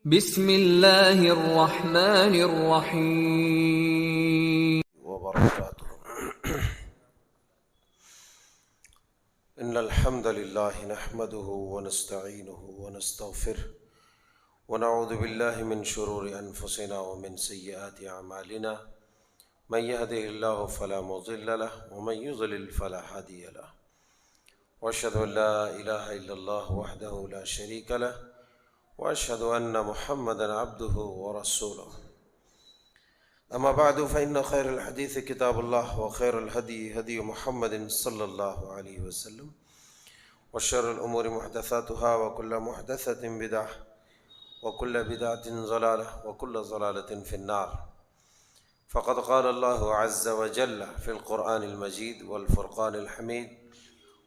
بسم اللہ الرحمن الرحیم وبركاته. إن الحمد لله نحمده ونستعينه ونستغفره ونعوذ بالله من شرور أنفسنا ومن سيئات أعمالنا من يهده الله فلا مضل له ومن يضلل فلا هادي له وأشهد أن لا إله إلا الله وحده لا شريك له وأشهد أن محمدًا عبده ورسوله. أما بعد فإن خير الحديث كتاب الله وخير الهدي هدي محمد صلى الله عليه وسلم وشر الأمور محدثاتها وكل محدثة بدعة وكل بدعة ضلالة وكل ضلالة في النار. فقد قال الله عز وجل في القرآن المجيد والفرقان الحميد: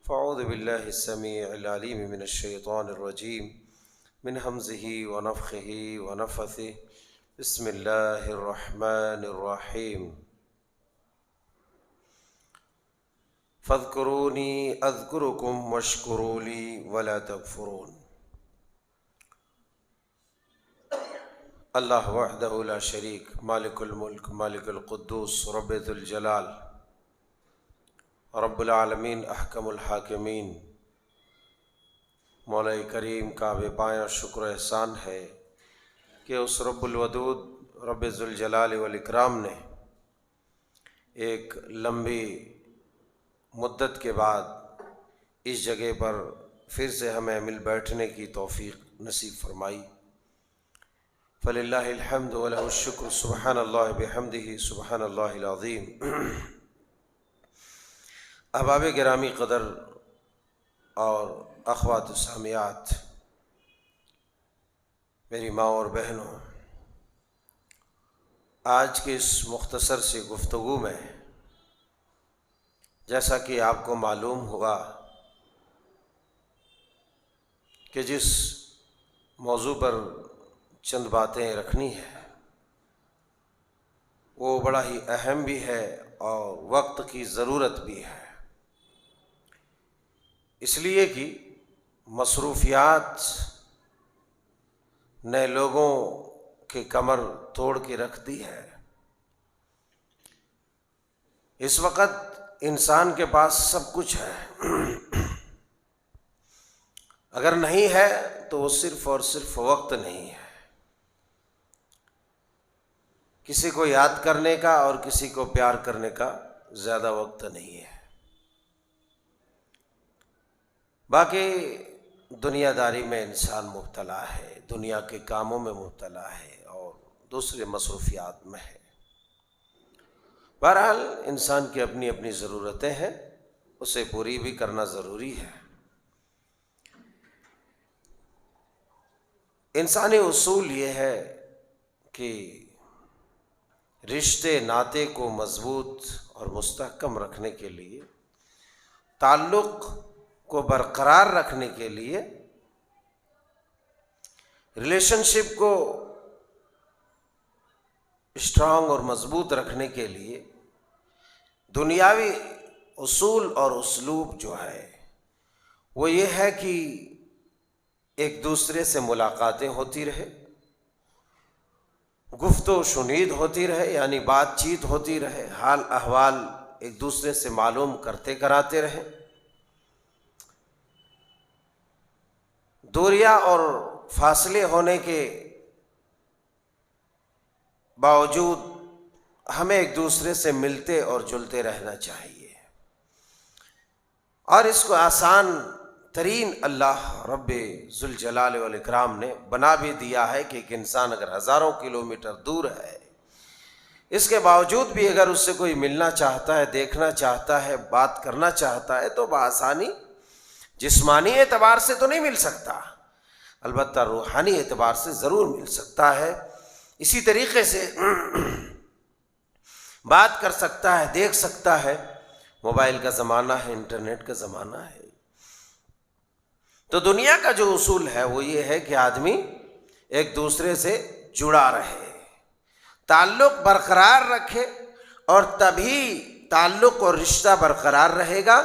فأعوذ بالله السميع العليم من الشيطان الرجيم من همزه ونفخه ونفثه. بسم الله الرحمن الرحيم. فاذكروني أذكركم واشكروا لي ولا تكفرون. اللہ وحدہ لا شریک، مالک الملک، مالک القدوس، رب ذو الجلال، رب العالمین، احکم الحاکمین، مولا کریم کا بے پایہ شکر و احسان ہے کہ اس رب الودود، رب ذو الجلال والاکرام نے ایک لمبی مدت کے بعد اس جگہ پر پھر سے ہمیں مل بیٹھنے کی توفیق نصیب فرمائی. فللہ الحمد ولہ الشکر، سبحان اللہ بحمدہ، سبحان اللہ العظیم. احباب گرامی قدر اور اخوات و سامیات، میری ماں اور بہنوں، آج کی اس مختصر سی گفتگو میں جیسا کہ آپ کو معلوم ہوگا کہ جس موضوع پر چند باتیں رکھنی ہے وہ بڑا ہی اہم بھی ہے اور وقت کی ضرورت بھی ہے، اس لیے کہ مصروفیات نے لوگوں کی کمر توڑ کے رکھ دی ہے. اس وقت انسان کے پاس سب کچھ ہے، اگر نہیں ہے تو وہ صرف اور صرف وقت نہیں ہے. کسی کو یاد کرنے کا اور کسی کو پیار کرنے کا زیادہ وقت نہیں ہے. باقی دنیا داری میں انسان مبتلا ہے، دنیا کے کاموں میں مبتلا ہے اور دوسرے مصروفیات میں ہے. بہرحال انسان کی اپنی اپنی ضرورتیں ہیں، اسے پوری بھی کرنا ضروری ہے. انسانی اصول یہ ہے کہ رشتے ناطے کو مضبوط اور مستحکم رکھنے کے لیے، تعلق کو برقرار رکھنے کے لیے، ریلیشن شپ کو اسٹرانگ اور مضبوط رکھنے کے لیے دنیاوی اصول اور اسلوب جو ہے وہ یہ ہے کہ ایک دوسرے سے ملاقاتیں ہوتی رہے، گفت و شنید ہوتی رہے، یعنی بات چیت ہوتی رہے، حال احوال ایک دوسرے سے معلوم کرتے کراتے رہیں. دوریاں اور فاصلے ہونے کے باوجود ہمیں ایک دوسرے سے ملتے اور جلتے رہنا چاہیے. اور اس کو آسان ترین اللہ رب ذوالجلال والاکرام نے بنا بھی دیا ہے کہ ایک انسان اگر ہزاروں کلومیٹر دور ہے، اس کے باوجود بھی اگر اس سے کوئی ملنا چاہتا ہے، دیکھنا چاہتا ہے، بات کرنا چاہتا ہے تو بآسانی جسمانی اعتبار سے تو نہیں مل سکتا، البتہ روحانی اعتبار سے ضرور مل سکتا ہے. اسی طریقے سے بات کر سکتا ہے، دیکھ سکتا ہے. موبائل کا زمانہ ہے، انٹرنیٹ کا زمانہ ہے. تو دنیا کا جو اصول ہے وہ یہ ہے کہ آدمی ایک دوسرے سے جڑا رہے، تعلق برقرار رکھے، اور تبھی تعلق اور رشتہ برقرار رہے گا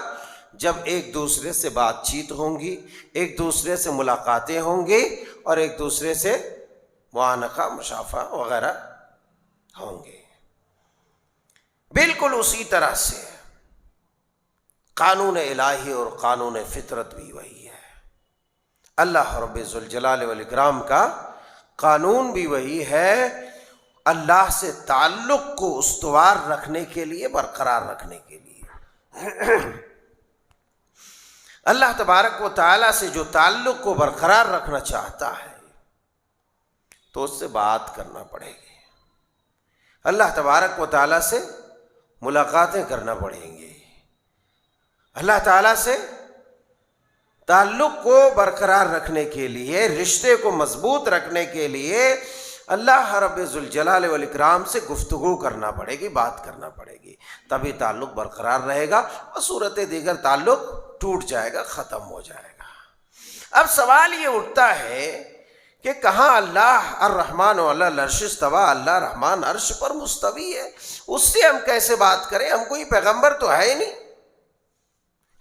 جب ایک دوسرے سے بات چیت ہوں گی، ایک دوسرے سے ملاقاتیں ہوں گی اور ایک دوسرے سے معانقہ مشافہ وغیرہ ہوں گے۔ بالکل اسی طرح سے قانون الہی اور قانون فطرت بھی وہی ہے۔ اللہ رب ذوالجلال والاکرام کا قانون بھی وہی ہے، اللہ سے تعلق کو استوار رکھنے کے لیے، برقرار رکھنے کے لیے۔ اللہ تبارک و تعالیٰ سے جو تعلق کو برقرار رکھنا چاہتا ہے تو اس سے بات کرنا پڑے گی، اللہ تبارک و تعالیٰ سے ملاقاتیں کرنا پڑیں گی، اللہ تعالیٰ سے تعلق کو برقرار رکھنے کے لیے، رشتے کو مضبوط رکھنے کے لیے اللہ رب ذوالجلال والاکرام سے گفتگو کرنا پڑے گی، بات کرنا پڑے گی، تبھی تعلق برقرار رہے گا، اور صورت دیگر تعلق ٹوٹ جائے گا، ختم ہو جائے گا۔ اب سوال یہ اٹھتا ہے کہ کہاں اللہ الرحمن علی العرش استویٰ، اللہ رحمان عرش پر مستوی ہے، اس سے ہم کیسے بات کریں؟ ہم کوئی پیغمبر تو ہے نہیں،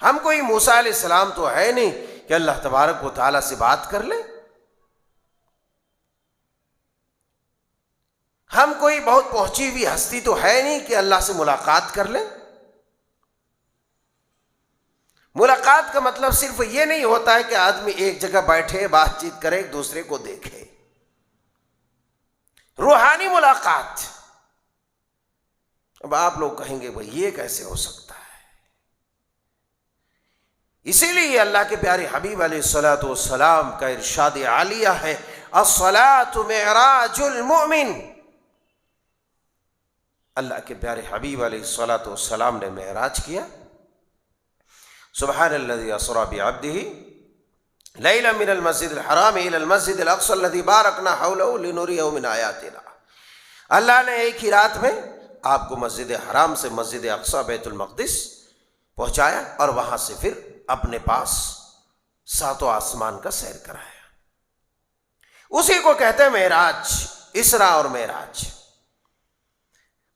ہم کوئی موسیٰ علیہ السلام تو ہے نہیں کہ اللہ تبارک و تعالیٰ سے بات کر لیں، ہم کوئی بہت پہنچی ہوئی ہستی تو ہے نہیں کہ اللہ سے ملاقات کر لیں۔ ملاقات کا مطلب صرف یہ نہیں ہوتا ہے کہ آدمی ایک جگہ بیٹھے، بات چیت کرے، ایک دوسرے کو دیکھے۔ روحانی ملاقات، اب آپ لوگ کہیں گے بھئی یہ کیسے ہو سکتا ہے؟ اسی لیے اللہ کے پیارے حبیب علیہ الصلوۃ والسلام کا ارشاد عالیہ ہے، الصلاۃ معراج المؤمن۔ اللہ کے پیارے حبیب علیہ الصلوۃ والسلام نے معراج کیا، سبحان الذی اسری بعبدہ لیلا من المسجد الحرام الی المسجد الاقصی الذی بارکنا حولہ لنریہ من آیاتنا۔ اللہ نے ایک ہی رات میں آپ کو مسجد حرام سے مسجد اقصی بیت المقدس پہنچایا، اور وہاں سے پھر اپنے پاس ساتوں آسمان کا سیر کرایا۔ اسی کو کہتے ہیں معراج، اسراء اور معراج۔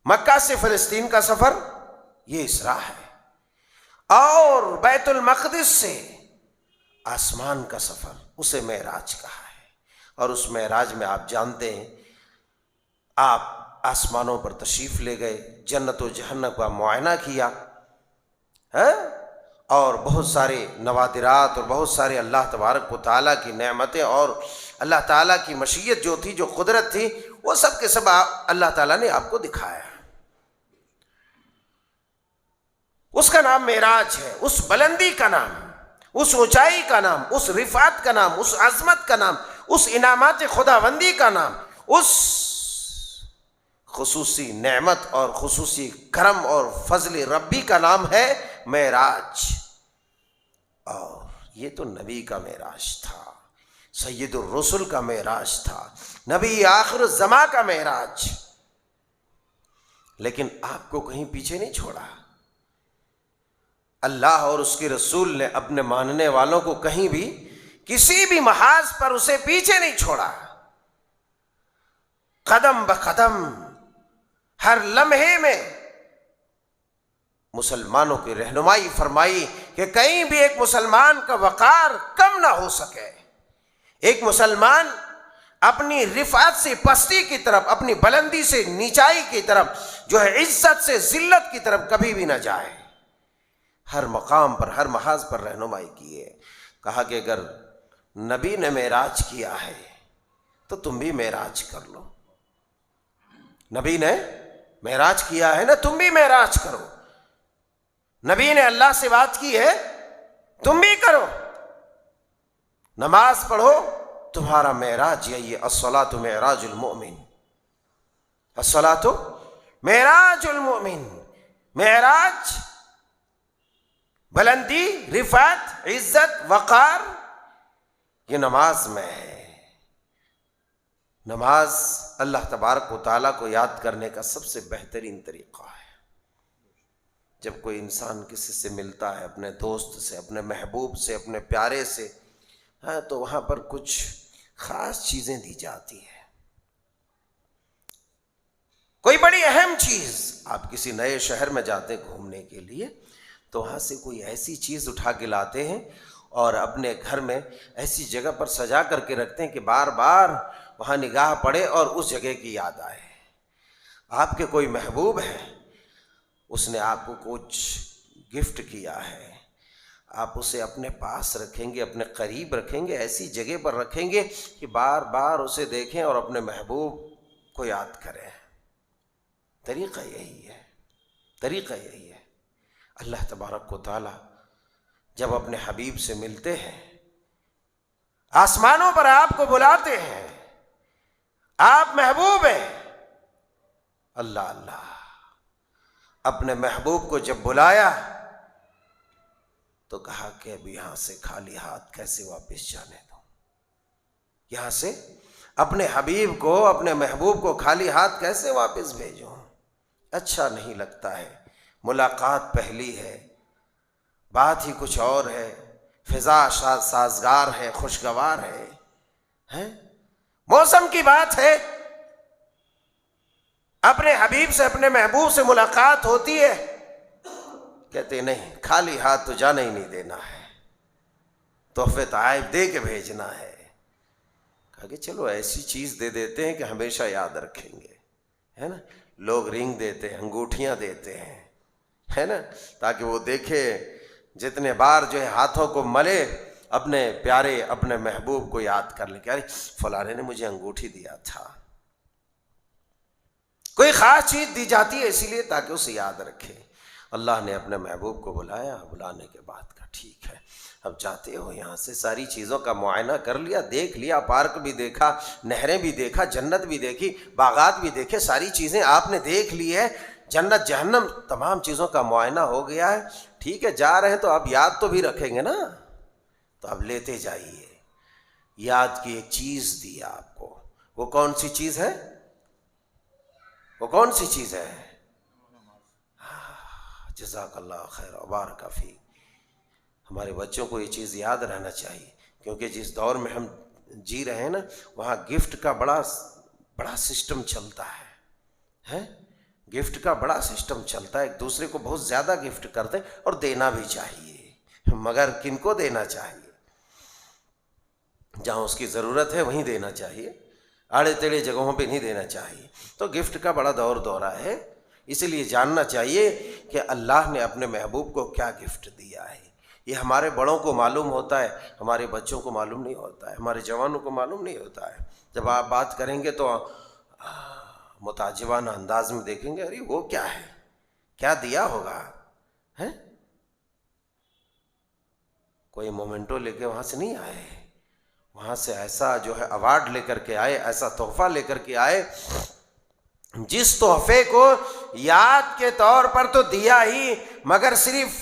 مکہ سے فلسطین کا سفر یہ اسراء ہے، اور بیت المقدس سے آسمان کا سفر اسے معراج کہا ہے۔ اور اس معراج میں آپ جانتے ہیں، آپ آسمانوں پر تشریف لے گئے، جنت و جہنم کا معائنہ کیا، اور بہت سارے نوادرات اور بہت سارے اللہ تبارک و تعالیٰ کی نعمتیں اور اللہ تعالیٰ کی مشیت جو تھی، جو قدرت تھی، وہ سب کے سب اللہ تعالیٰ نے آپ کو دکھایا۔ اس کا نام معراج ہے، اس بلندی کا نام، اس اونچائی کا نام، اس رفعت کا نام، اس عظمت کا نام، اس انعامات خداوندی کا نام، اس خصوصی نعمت اور خصوصی کرم اور فضل ربی کا نام ہے معراج۔ اور یہ تو نبی کا معراج تھا، سید الرسل کا معراج تھا، نبی آخر الزماں کا معراج۔ لیکن آپ کو کہیں پیچھے نہیں چھوڑا، اللہ اور اس کے رسول نے اپنے ماننے والوں کو کہیں بھی کسی بھی محاذ پر اسے پیچھے نہیں چھوڑا، قدم بقدم ہر لمحے میں مسلمانوں کی رہنمائی فرمائی کہ کہیں بھی ایک مسلمان کا وقار کم نہ ہو سکے، ایک مسلمان اپنی رفعت سے پستی کی طرف، اپنی بلندی سے نیچائی کی طرف، جو ہے عزت سے ذلت کی طرف کبھی بھی نہ جائے۔ ہر مقام پر، ہر محاذ پر رہنمائی کی ہے۔ کہا کہ اگر نبی نے معراج کیا ہے تو تم بھی معراج کر لو، نبی نے معراج کیا ہے نا، تم بھی معراج کرو، نبی نے اللہ سے بات کی ہے تم بھی کرو، نماز پڑھو، تمہارا معراج یہی ہے، الصلاۃ معراج المؤمن، الصلاۃ معراج المؤمن۔ معراج بلندی، رفعت، عزت، وقار، یہ نماز میں ہے۔ نماز اللہ تبارک و تعالیٰ کو یاد کرنے کا سب سے بہترین طریقہ ہے۔ جب کوئی انسان کسی سے ملتا ہے، اپنے دوست سے، اپنے محبوب سے، اپنے پیارے سے، تو وہاں پر کچھ خاص چیزیں دی جاتی ہیں۔ کوئی بڑی اہم چیز، آپ کسی نئے شہر میں جاتے گھومنے کے لیے تو وہاں سے کوئی ایسی چیز اٹھا کے لاتے ہیں اور اپنے گھر میں ایسی جگہ پر سجا کر کے رکھتے ہیں کہ بار بار وہاں نگاہ پڑے اور اس جگہ کی یاد آئے۔ آپ کے کوئی محبوب ہے، اس نے آپ کو کچھ گفٹ کیا ہے، آپ اسے اپنے پاس رکھیں گے، اپنے قریب رکھیں گے، ایسی جگہ پر رکھیں گے کہ بار بار اسے دیکھیں اور اپنے محبوب کو یاد کریں۔ طریقہ یہی ہے، طریقہ یہی ہے۔ اللہ تبارک و تعالی جب اپنے حبیب سے ملتے ہیں، آسمانوں پر آپ کو بلاتے ہیں، آپ محبوب ہیں۔ اللہ اللہ اپنے محبوب کو جب بلایا تو کہا کہ اب یہاں سے خالی ہاتھ کیسے واپس جانے دوں، یہاں سے اپنے حبیب کو، اپنے محبوب کو خالی ہاتھ کیسے واپس بھیجوں؟ اچھا نہیں لگتا ہے، ملاقات پہلی ہے، بات ہی کچھ اور ہے، فضا سازگار ہے، خوشگوار ہے، موسم کی بات ہے، اپنے حبیب سے، اپنے محبوب سے ملاقات ہوتی ہے، کہتے نہیں خالی ہاتھ تو جانا ہی نہیں دینا ہے، تحفے تحائف دے کے بھیجنا ہے۔ کہا کہ چلو ایسی چیز دے دیتے ہیں کہ ہمیشہ یاد رکھیں گے، ہے نا؟ لوگ رنگ دیتے ہیں، انگوٹھیاں دیتے ہیں، ہے نا، تاکہ وہ دیکھے جتنے بار جو ہے ہاتھوں کو ملے اپنے پیارے اپنے محبوب کو یاد کر لے کہ ارے فلاں نے مجھے انگوٹھی دیا تھا۔ کوئی خاص چیز دی جاتی ہے اسی لیے تاکہ اسے یاد رکھے۔ اللہ نے اپنے محبوب کو بلایا، بلانے کے بعد کہا ٹھیک ہے اب جاتے ہو، یہاں سے ساری چیزوں کا معائنہ کر لیا، دیکھ لیا، پارک بھی دیکھا، نہریں بھی دیکھا، جنت بھی دیکھی، باغات بھی دیکھے، ساری چیزیں آپ نے دیکھ لی ہے، جنت جہنم تمام چیزوں کا معائنہ ہو گیا ہے، ٹھیک ہے جا رہے ہیں تو اب یاد تو بھی رکھیں گے نا، تو اب لیتے جائیے۔ یاد کی ایک چیز دی آپ کو، وہ کون سی چیز ہے؟ وہ کون سی چیز ہے؟ جزاک اللہ خیر و بارک فیک۔ ہمارے بچوں کو یہ چیز یاد رہنا چاہیے، کیونکہ جس دور میں ہم جی رہے ہیں نا، وہاں گفٹ کا بڑا سسٹم چلتا ہے، گفٹ کا بڑا سسٹم چلتا ہے، ایک دوسرے کو بہت زیادہ گفٹ کرتے ہیں، اور دینا بھی چاہیے، مگر کن کو دینا چاہیے؟ جہاں اس کی ضرورت ہے وہیں دینا چاہیے، آڑے ٹیڑے جگہوں پہ نہیں دینا چاہیے۔ تو گفٹ کا بڑا دورہ ہے، اسی لیے جاننا چاہیے کہ اللہ نے اپنے محبوب کو کیا گفٹ دیا ہے۔ یہ ہمارے بڑوں کو معلوم ہوتا ہے، ہمارے بچوں کو معلوم نہیں ہوتا ہے، ہمارے جوانوں کو معلوم نہیں ہوتا ہے۔ جب آپ بات کریں گے تو متعجبانہ انداز میں دیکھیں گے، ارے وہ کیا ہے، کیا دیا ہوگا، ہے؟ کوئی مومنٹو لے کے وہاں سے نہیں آئے، وہاں سے ایسا جو ہے ایوارڈ لے کر کے آئے، ایسا تحفہ لے کر کے آئے، جس تحفے کو یاد کے طور پر تو دیا ہی، مگر صرف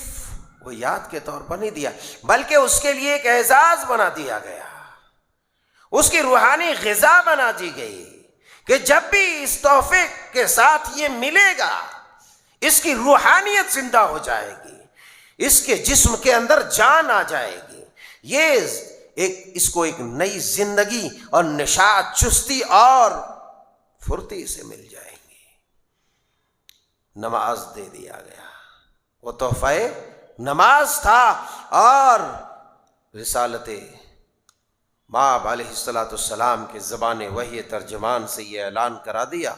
وہ یاد کے طور پر نہیں دیا، بلکہ اس کے لیے ایک اعزاز بنا دیا گیا، اس کی روحانی غذا بنا دی گئی کہ جب بھی اس تحفے کے ساتھ یہ ملے گا، اس کی روحانیت زندہ ہو جائے گی، اس کے جسم کے اندر جان آ جائے گی، اس کو ایک نئی زندگی اور نشاط، چستی اور پھرتی سے مل جائیں گی۔ نماز دے دیا گیا، وہ تحفہ نماز تھا، اور رسالت مآب علیہ السلام کے زبان وحی ترجمان سے یہ اعلان کرا دیا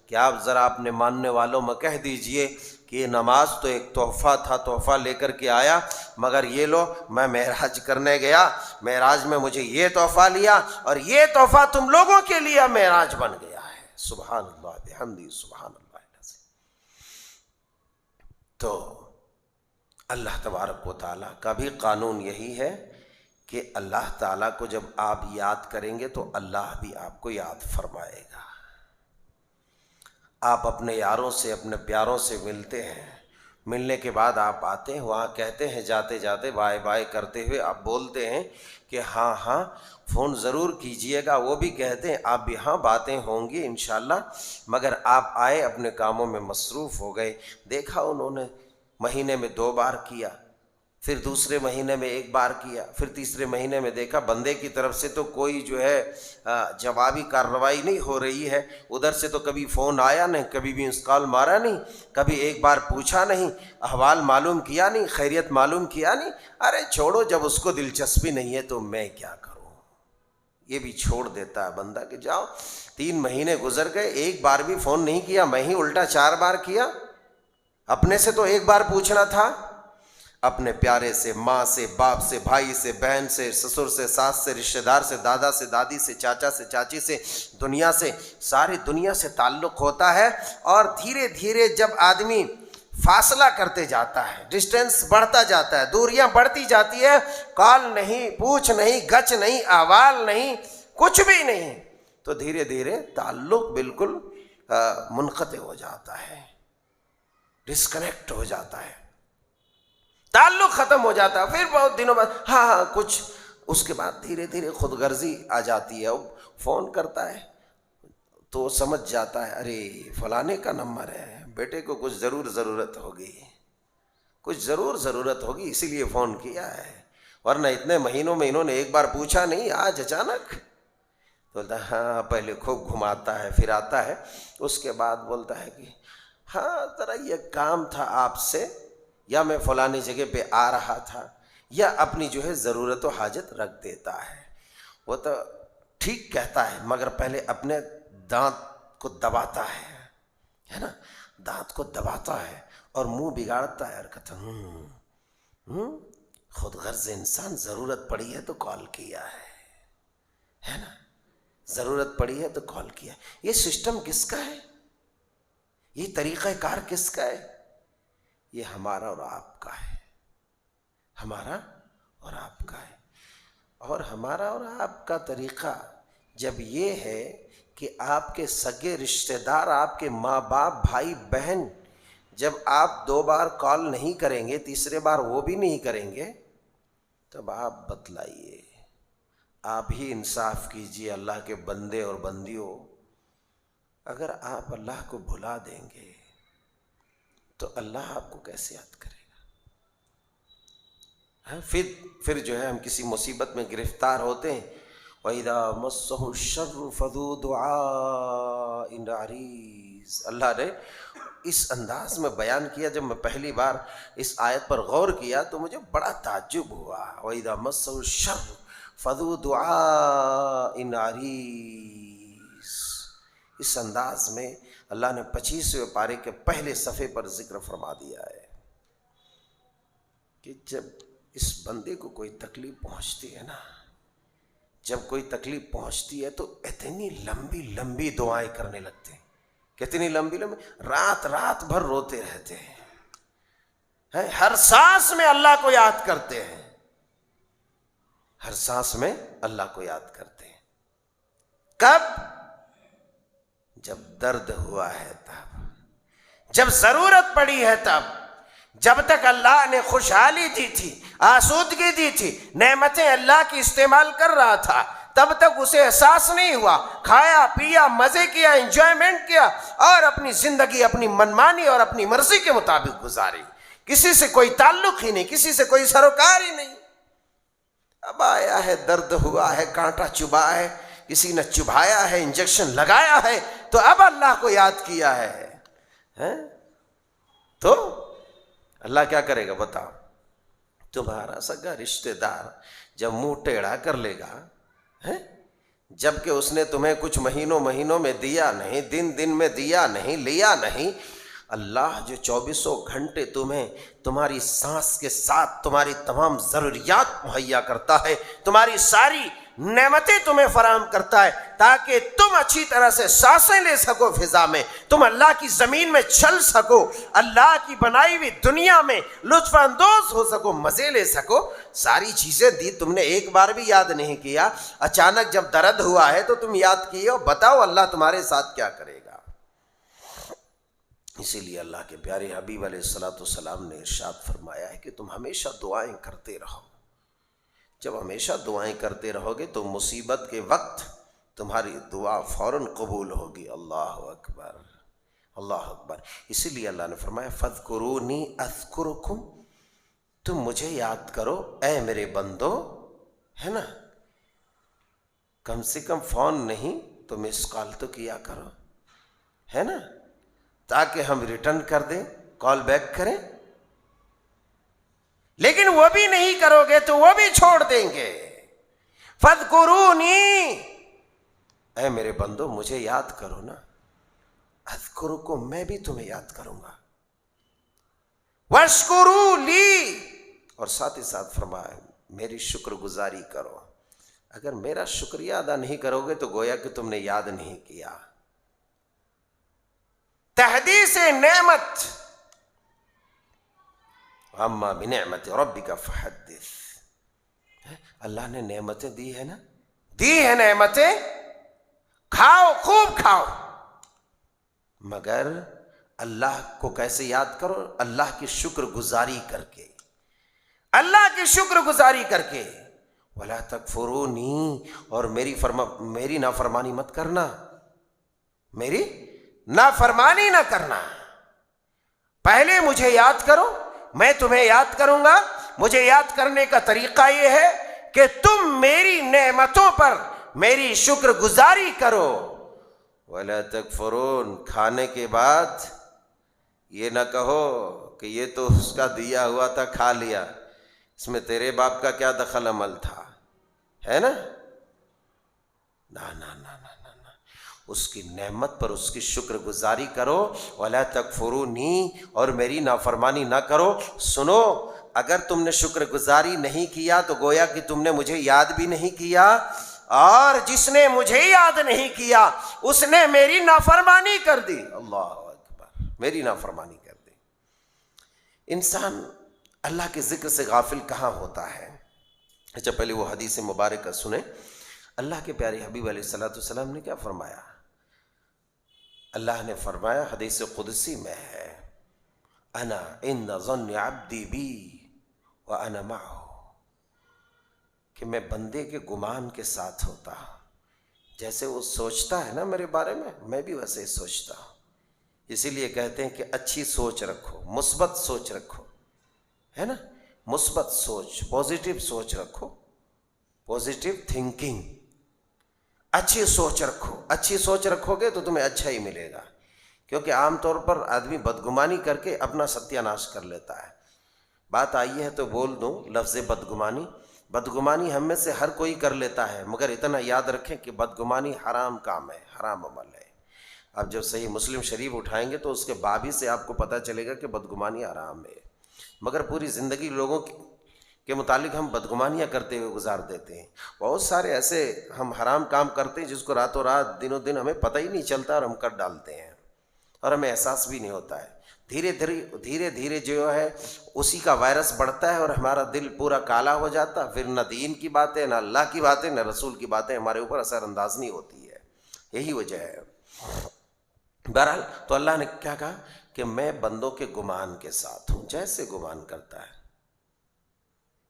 کہ آپ ذرا اپنے ماننے والوں میں کہہ دیجئے کہ یہ نماز تو ایک تحفہ تھا، تحفہ لے کر کے آیا، مگر یہ لو میں معراج کرنے گیا، معراج میں مجھے یہ تحفہ لیا، اور یہ تحفہ تم لوگوں کے لیے معراج بن گیا ہے۔ سبحان اللہ بحمدہ، سبحان اللہ العظیم۔ تو اللہ تبارک و تعالیٰ کا بھی قانون یہی ہے کہ اللہ تعالیٰ کو جب آپ یاد کریں گے تو اللہ بھی آپ کو یاد فرمائے گا۔ آپ اپنے یاروں سے، اپنے پیاروں سے ملتے ہیں، ملنے کے بعد آپ آتے ہیں، وہاں کہتے ہیں جاتے جاتے بائے بائے کرتے ہوئے آپ بولتے ہیں کہ ہاں ہاں فون ضرور کیجئے گا، وہ بھی کہتے ہیں آپ بھی ہاں باتیں ہوں گی انشاءاللہ، مگر آپ آئے اپنے کاموں میں مصروف ہو گئے۔ دیکھا انہوں نے مہینے میں 2 بار کیا، پھر دوسرے مہینے میں 1 بار کیا، پھر تیسرے مہینے میں دیکھا بندے کی طرف سے تو کوئی جو ہے جوابی کارروائی نہیں ہو رہی ہے، ادھر سے تو کبھی فون آیا نہیں، کبھی بھی مس کال مارا نہیں، کبھی ایک بار پوچھا نہیں، احوال معلوم کیا نہیں، خیریت معلوم کیا نہیں۔ ارے چھوڑو، جب اس کو دلچسپی نہیں ہے تو میں کیا کروں۔ یہ بھی چھوڑ دیتا ہے بندہ کہ جاؤ 3 مہینے گزر گئے، ایک بار بھی فون نہیں کیا، میں ہی الٹا 4 بار کیا، اپنے سے تو ایک بار پوچھنا تھا، اپنے پیارے سے، ماں سے، باپ سے، بھائی سے، بہن سے، سسر سے، ساس سے، رشتہ دار سے، دادا سے، دادی سے، چاچا سے، چاچی سے، دنیا سے، ساری دنیا سے تعلق ہوتا ہے۔ اور دھیرے دھیرے جب آدمی فاصلہ کرتے جاتا ہے، ڈسٹینس بڑھتا جاتا ہے، دوریاں بڑھتی جاتی ہے، کال نہیں، پوچھ نہیں، گچ نہیں، احوال نہیں، کچھ بھی نہیں، تو دھیرے دھیرے تعلق بالکل منقطع ہو جاتا ہے، ڈسکنیکٹ ہو جاتا ہے، تعلق ختم ہو جاتا ہے۔ پھر بہت دنوں بعد ہاں کچھ، اس کے بعد دھیرے دھیرے خود غرضی آ جاتی ہے، وہ فون کرتا ہے تو سمجھ جاتا ہے ارے فلانے کا نمبر ہے، بیٹے کو کچھ ضرورت ہوگی، کچھ ضرورت ہوگی اسی لیے فون کیا ہے، ورنہ اتنے مہینوں میں انہوں نے ایک بار پوچھا نہیں، آج اچانک۔ تو بولتا ہے ہاں، پہلے خوب گھماتا ہے، پھر آتا ہے، اس کے بعد بولتا ہے کہ ہاں ذرا یہ کام تھا آپ سے، یا میں فلانی جگہ پہ آ رہا تھا، یا اپنی جو ہے ضرورت و حاجت رکھ دیتا ہے۔ وہ تو ٹھیک کہتا ہے، مگر پہلے اپنے دانت کو دباتا ہے نا، دانت کو دباتا ہے اور منہ بگاڑتا ہے اور کہتا خود غرض انسان، ضرورت پڑی ہے تو کال کیا ہے نا، ضرورت پڑی ہے تو کال کیا ہے۔ یہ سسٹم کس کا ہے؟ یہ طریقہ کار کس کا ہے؟ یہ ہمارا اور آپ کا ہے، ہمارا اور آپ کا ہے۔ اور ہمارا اور آپ کا طریقہ جب یہ ہے کہ آپ کے سگے رشتہ دار، آپ کے ماں باپ، بھائی بہن، جب آپ 2 بار کال نہیں کریں گے، تیسرے بار وہ بھی نہیں کریں گے، تب آپ بتلائیے، آپ ہی انصاف کیجئے اللہ کے بندے اور بندیوں۔ اگر آپ اللہ کو بھلا دیں گے تو اللہ آپ کو کیسے یاد کرے گا؟ پھر جو ہے ہم کسی مصیبت میں گرفتار ہوتے ہیں، وَإِذَا مَسَّهُ الشَّرُّ فَذُو دُعَاءٍ عَرِيضٍ۔ اللہ نے اس انداز میں بیان کیا، جب میں پہلی بار اس آیت پر غور کیا تو مجھے بڑا تعجب ہوا۔ وَإِذَا مَسَّهُ الشَّرُّ فَذُو دُعَاءٍ عَرِيضٍ، اس انداز میں اللہ نے 25ویں پارے کے پہلے صفحے پر ذکر فرما دیا ہے کہ جب اس بندے کو کوئی تکلیف پہنچتی ہے نا، جب کوئی تکلیف پہنچتی ہے تو اتنی لمبی لمبی دعائیں کرنے لگتے ہیں، کتنی لمبی رات بھر روتے رہتے ہیں، ہر سانس میں اللہ کو یاد کرتے ہیں، ہر سانس میں اللہ کو یاد کرتے ہیں۔ کب؟ جب درد ہوا ہے تب، جب ضرورت پڑی ہے تب۔ جب تک اللہ نے خوشحالی دی تھی، آسودگی دی تھی، نعمتیں اللہ کی استعمال کر رہا تھا، تب تک اسے احساس نہیں ہوا، کھایا پیا، مزے کیا، انجوائمنٹ کیا، اور اپنی زندگی اپنی منمانی اور اپنی مرضی کے مطابق گزاری، کسی سے کوئی تعلق ہی نہیں، کسی سے کوئی سروکار ہی نہیں۔ اب آیا ہے، درد ہوا ہے، کانٹا چبھا ہے، کسی نے چبھایا ہے، انجیکشن لگایا ہے، تو اب اللہ کو یاد کیا ہے، تو اللہ کیا کرے گا بتاؤ؟ تمہارا سگا رشتہ دار جب منہ ٹیڑھا کر لے گا، جب کہ اس نے تمہیں کچھ مہینوں میں دیا نہیں، دن میں دیا نہیں، لیا نہیں، اللہ جو 24 گھنٹے تمہیں تمہاری سانس کے ساتھ تمہاری تمام ضروریات مہیا کرتا ہے، تمہاری ساری نعمتیں تمہیں فراہم کرتا ہے تاکہ تم اچھی طرح سے سانسیں لے سکو فضا میں، تم اللہ کی زمین میں چل سکو، اللہ کی بنائی ہوئی دنیا میں لطف اندوز ہو سکو، مزے لے سکو، ساری چیزیں دی، تم نے ایک بار بھی یاد نہیں کیا۔ اچانک جب درد ہوا ہے تو تم یاد کیے ہو، بتاؤ اللہ تمہارے ساتھ کیا کرے گا؟ اسی لیے اللہ کے پیارے حبیب علیہ الصلوۃ والسلام نے ارشاد فرمایا ہے کہ تم ہمیشہ دعائیں کرتے رہو۔ جب ہمیشہ دعائیں کرتے رہو گے تو مصیبت کے وقت تمہاری دعا فوراً قبول ہوگی۔ اللہ اکبر، اللہ اکبر۔ اسی لیے اللہ نے فرمایا فَاذْكُرُونِي أَذْكُرْكُمْ، تم مجھے یاد کرو اے میرے بندو، ہے نا، کم سے کم فون نہیں تو مس کال تو کیا کرو، ہے نا، تاکہ ہم ریٹرن کر دیں، کال بیک کریں۔ لیکن وہ بھی نہیں کرو گے تو وہ بھی چھوڑ دیں گے۔ فاذکرونی، اے میرے بندو مجھے یاد کرو نا، اذکرکم، میں بھی تمہیں یاد کروں گا، واشکروا لی، اور ساتھ ہی ساتھ فرمایا میری شکر گزاری کرو۔ اگر میرا شکریہ ادا نہیں کرو گے تو گویا کہ تم نے یاد نہیں کیا۔ تحدیث نعمت، اما بنعمت ربک فحدث، اللہ نے نعمتیں دی ہے نا، دی ہے نعمتیں، کھاؤ، خوب کھاؤ، مگر اللہ کو کیسے یاد کرو؟ اللہ کی شکر گزاری کر کے، اللہ کی شکر گزاری کر کے۔ ولا تکفرونی، اور میری نافرمانی مت کرنا، میری نافرمانی نہ کرنا۔ پہلے مجھے یاد کرو، میں تمہیں یاد کروں گا۔ مجھے یاد کرنے کا طریقہ یہ ہے کہ تم میری نعمتوں پر میری شکر گزاری کرو۔ ولا تکفرون، کھانے کے بعد یہ نہ کہو کہ یہ تو اس کا دیا ہوا تھا، کھا لیا، اس میں تیرے باپ کا کیا دخل عمل تھا، ہے نا؟ نہ، اس کی نعمت پر اس کی شکر گزاری کرو۔ ولا تکفرونی، اور میری نافرمانی نہ کرو۔ سنو، اگر تم نے شکر گزاری نہیں کیا تو گویا کہ تم نے مجھے یاد بھی نہیں کیا، اور جس نے مجھے یاد نہیں کیا اس نے میری نافرمانی کر دی۔ اللہ اکبر، میری نافرمانی کر دی۔ انسان اللہ کے ذکر سے غافل کہاں ہوتا ہے؟ اچھا، پہلے وہ حدیث مبارکہ سنیں۔ اللہ کے پیارے حبیب علیہ الصلوۃ والسلام نے کیا فرمایا؟ اللہ نے فرمایا، حدیث قدسی میں ہے، انا عند ظن عبدی بی وانا معہ، کہ میں بندے کے گمان کے ساتھ ہوتا ہوں، جیسے وہ سوچتا ہے نا میرے بارے میں بھی ویسے ہی سوچتا ہوں۔ اسی لیے کہتے ہیں کہ اچھی سوچ رکھو، مثبت سوچ رکھو، ہے نا؟ مثبت سوچ، پازیٹیو سوچ رکھو، پازیٹیو تھنکنگ، اچھی سوچ رکھو۔ اچھی سوچ رکھو گے تو تمہیں اچھا ہی ملے گا، کیونکہ عام طور پر آدمی بدگمانی کر کے اپنا ستیہ ناش کر لیتا ہے۔ بات آئی ہے تو بول دوں لفظ بدگمانی۔ بدگمانی ہم میں سے ہر کوئی کر لیتا ہے، مگر اتنا یاد رکھیں کہ بدگمانی حرام کام ہے، حرام عمل ہے۔ اب جب صحیح مسلم شریف اٹھائیں گے تو اس کے باب ہی سے آپ کو پتہ چلے گا کہ بدگمانی حرام ہے، مگر پوری زندگی لوگوں کے متعلق ہم بدگمانیاں کرتے ہوئے گزار دیتے ہیں۔ بہت سارے ایسے ہم حرام کام کرتے ہیں جس کو راتوں رات، دنوں دن ہمیں پتہ ہی نہیں چلتا اور ہم کر ڈالتے ہیں، اور ہمیں احساس بھی نہیں ہوتا ہے۔ دھیرے دھیرے جو ہے اسی کا وائرس بڑھتا ہے اور ہمارا دل پورا کالا ہو جاتا، پھر نہ دین کی باتیں، نہ اللہ کی باتیں، نہ رسول کی باتیں ہمارے اوپر اثر انداز نہیں ہوتی ہے۔ یہی وجہ ہے۔ بہرحال تو اللہ نے کیا کہا کہ میں بندوں کے گمان کے ساتھ ہوں، جیسے گمان کرتا ہے۔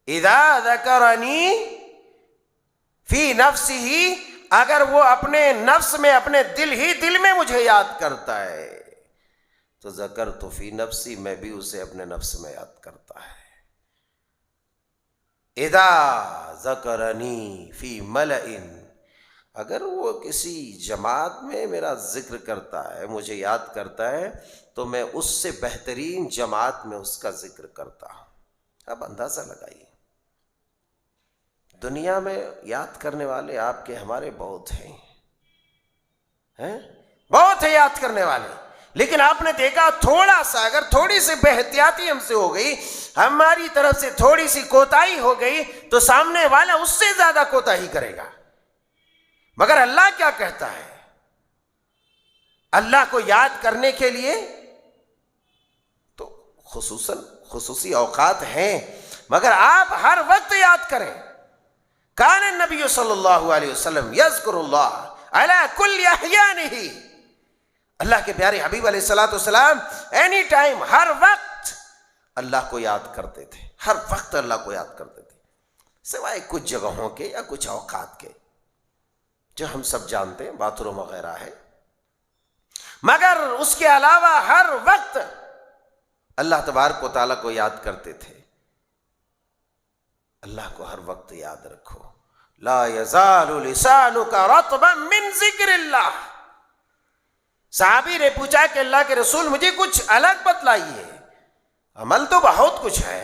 اذا ذکرنی فی نفسہ، اگر وہ اپنے نفس میں، اپنے دل میں مجھے یاد کرتا ہے تو ذکرت فی نفسی، میں بھی اسے اپنے نفس میں یاد کرتا ہے۔ اذا ذکرنی فی ملأ، اگر وہ کسی جماعت میں میرا ذکر کرتا ہے، مجھے یاد کرتا ہے، تو میں اس سے بہترین جماعت میں اس کا ذکر کرتا ہوں۔ اب اندازہ لگائیے، دنیا میں یاد کرنے والے آپ کے ہمارے بہت ہیں، بہت ہیں یاد کرنے والے، لیکن آپ نے دیکھا تھوڑا سا، اگر تھوڑی سی بے احتیاطی ہم سے ہو گئی، ہماری طرف سے تھوڑی سی کوتاہی ہو گئی، تو سامنے والا اس سے زیادہ کوتاہی کرے گا۔ مگر اللہ کیا کہتا ہے؟ اللہ کو یاد کرنے کے لیے تو خصوصی اوقات ہیں، مگر آپ ہر وقت یاد کریں۔ کان النبی صلی اللہ علیہ وسلم یذکر اللہ علی کل احیانہ، اللہ کے پیارے حبیب علیہ الصلوۃ والسلام اینی ٹائم، ہر وقت اللہ کو یاد کرتے تھے، ہر وقت اللہ کو یاد کرتے تھے، سوائے کچھ جگہوں کے یا کچھ اوقات کے جو ہم سب جانتے ہیں، باتھ روم وغیرہ ہے، مگر اس کے علاوہ ہر وقت اللہ تبارک و تعالیٰ کو یاد کرتے تھے۔ اللہ کو ہر وقت یاد رکھو۔ لا یزال لسانک رطبا من ذکر اللہ۔ صحابی نے پوچھا کہ اللہ کے رسول مجھے کچھ الگ بتلائیے، عمل تو بہت کچھ ہے